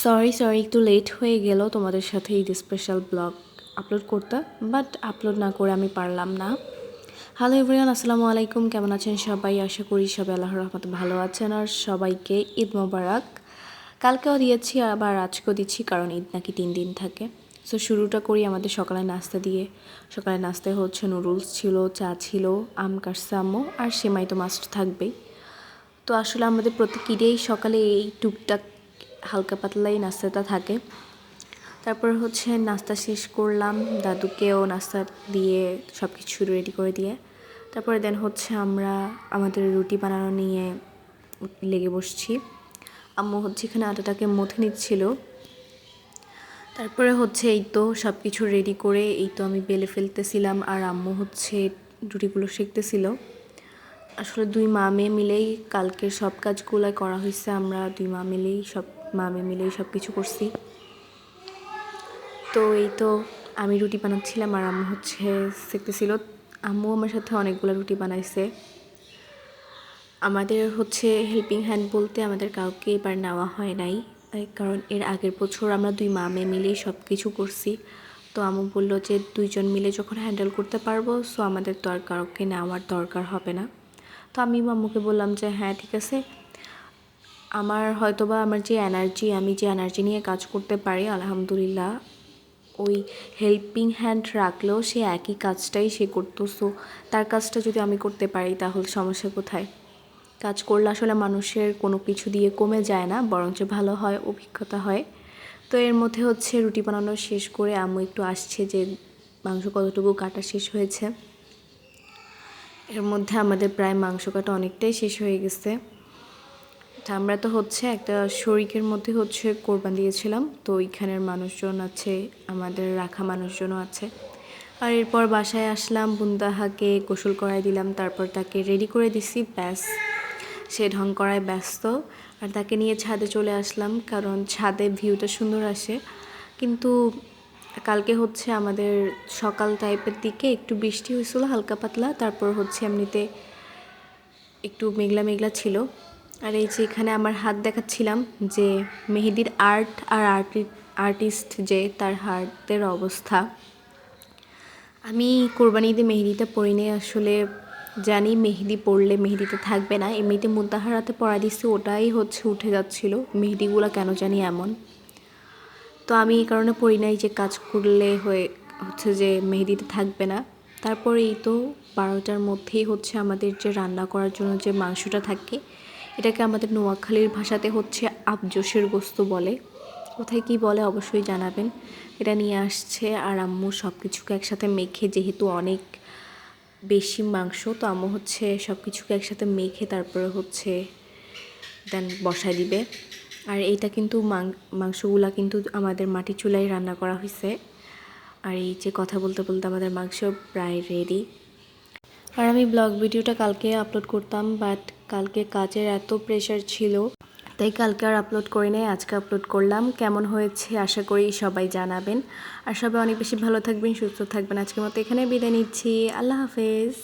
Sorry একটু late হয়ে গেল তোমাদের সাথে ঈদ স্পেশাল ব্লগ আপলোড করতে, বাট আপলোড না করে আমি পারলাম না। হ্যালো এভরিওয়ান, আসসালামু আলাইকুম। কেমন আছেন সবাই? আশা করি সবাই আল্লাহর রহমতে ভালো আছেন। আর সবাইকে ঈদ মোবারক। কালকেও দিয়েছি, আবার আজকেও দিচ্ছি, কারণ ঈদ নাকি 3 দিন থাকে। সো শুরুটা করি আমাদের সকালে নাস্তা দিয়ে। সকালে নাস্তায় হচ্ছে নুডলস ছিল, চা ছিল, আম কাটছে আম্মু, আর সেমাই তো মাস্ট থাকবেই। তো আসলে আমাদের প্রত্যেক ঈদেই সকালে এই টুকটাক হালকা পাতলাই নাস্তাটা থাকে। তারপর হচ্ছে নাস্তা শেষ করলাম, দাদুকেও নাস্তা দিয়ে সব কিছু রেডি করে দিয়ে তারপরে দেন হচ্ছে আমরা আমাদের রুটি বানানো নিয়ে লেগে বসছি। আম্মু হচ্ছে এখানে আটাটাকে মথে নিচ্ছিল। তারপরে হচ্ছে এই তো সব কিছু রেডি করে এই তো আমি বেলে ফেলতেছিলাম, আর আম্মু হচ্ছে রুটিগুলো সেঁকতেছিল। আসলে দুই মা মেয়ে মিলেই কালকের সব কাজগুলো করা হয়েছে। আমরা দুই মা মেয়ে মিলেই সব কিছু করছি। তো এই তো আমি রুটি বানাচ্ছিলাম আর আম্মু হচ্ছে সেঁকতেছিল। আম্মু আমার সাথে অনেকগুলো রুটি বানাইছে। আমাদের হচ্ছে হেল্পিং হ্যান্ড বলতে আমাদের কাউকে এবার নেওয়া হয় নাই, কারণ এর আগের বছর আমরা দুই মা মেয়ে মিলেই সব কিছু করছি। তো আম্মু বললো যে দুইজন মিলে যখন হ্যান্ডেল করতে পারবো, সো আমাদের তো আর কাউকে নেওয়ার দরকার হবে না। তো আমি আম্মুকে বললাম যে হ্যাঁ ঠিক আছে, আমার হয়তোবা আমার যে আমি যে এনার্জি নিয়ে কাজ করতে পারি আলহামদুলিল্লাহ, ওই হেল্পিং হ্যান্ড রাখলেও সে একই কাজটাই সে করতো। সো তার কাজটা যদি আমি করতে পারি তাহলে সমস্যা কোথায়? কাজ করলে আসলে মানুষের কোনো কিছু দিয়ে কমে যায় না, বরঞ্চ ভালো হয়, অভিজ্ঞতা হয়। তো এর মধ্যে হচ্ছে রুটি বানানো শেষ করে আম্মু একটু আসছে যে মাংস কতটুকু কাটা শেষ হয়েছে। এর মধ্যে আমাদের প্রায় মাংস কাটা অনেকটাই শেষ হয়ে গেছে। আমরা তো হচ্ছে একটা শরিকের মধ্যে হচ্ছে কোরবান দিয়েছিলাম, তো ওইখানের মানুষজন আছে, আমাদের রাখা মানুষজনও আছে। আর এরপর বাসায় আসলাম, বুন্দাহাকে গোসল করাই দিলাম, তারপর তাকে রেডি করে দিছি, ব্যাস সে ঢং করায় ব্যস্ত। আর তাকে নিয়ে ছাদে চলে আসলাম, কারণ ছাদে ভিউটা সুন্দর আসে। কিন্তু কালকে হচ্ছে আমাদের সকাল টাইপের দিকে একটু বৃষ্টি হয়েছিল হালকা পাতলা, তারপর হচ্ছে এমনিতে একটু মেঘলা মেঘলা ছিল। আর এই যে এখানে আমার হাত দেখাচ্ছিলাম যে মেহেদির আর্ট আর আর্টিস্ট যে তার হাতের অবস্থা। আমি কোরবানি ঈদে মেহেদিটা পরিনি, আসলে জানি মেহেদি পরলে মেহেদিটা থাকবে না। এমনিতে মুদ্দাহার হাতে পরা দিচ্ছি, ওটাই হচ্ছে উঠে যাচ্ছিল মেহেদিগুলো, কেন জানি এমন। তো আমি এই কারণে পরি নাই যে কাজ করলে হচ্ছে যে মেহেদিটা থাকবে না। তারপরে এই তো 12টার মধ্যেই হচ্ছে আমাদের যে রান্না করার জন্য যে মাংসটা থাকে, এটাকে আমাদের নোয়াখালীর ভাষাতে হচ্ছে আবজোশের গোস্ত বলে, কোথায় কি বলে অবশ্যই জানাবেন। এটা নিয়ে আসছে আর আম্মু সব কিছুকে একসাথে মেখে, যেহেতু অনেক বেশি মাংস, তো আম্মু হচ্ছে সব কিছুকে একসাথে মেখে তারপরে হচ্ছে দেন বসায় দিবে। আর এইটা কিন্তু মাংসগুলা কিন্তু আমাদের মাটি চুলায় রান্না করা হয়েছে। আর এই যে কথা বলতে বলতে আমাদের মাংস প্রায় রেডি। আর আমি ব্লগ ভিডিওটা কালকে আপলোড করতাম, বাট কালকে কাজের এত প্রেশার ছিল, তাই কালকে আর আপলোড করি নাই, আজকে আপলোড করলাম। কেমন হয়েছে আশা করি সবাই জানাবেন। আর সবাই অনেক বেশি ভালো থাকবেন, সুস্থ থাকবেন। আজকের মতো এখানে বিদায় নিচ্ছি। আল্লাহ হাফেজ।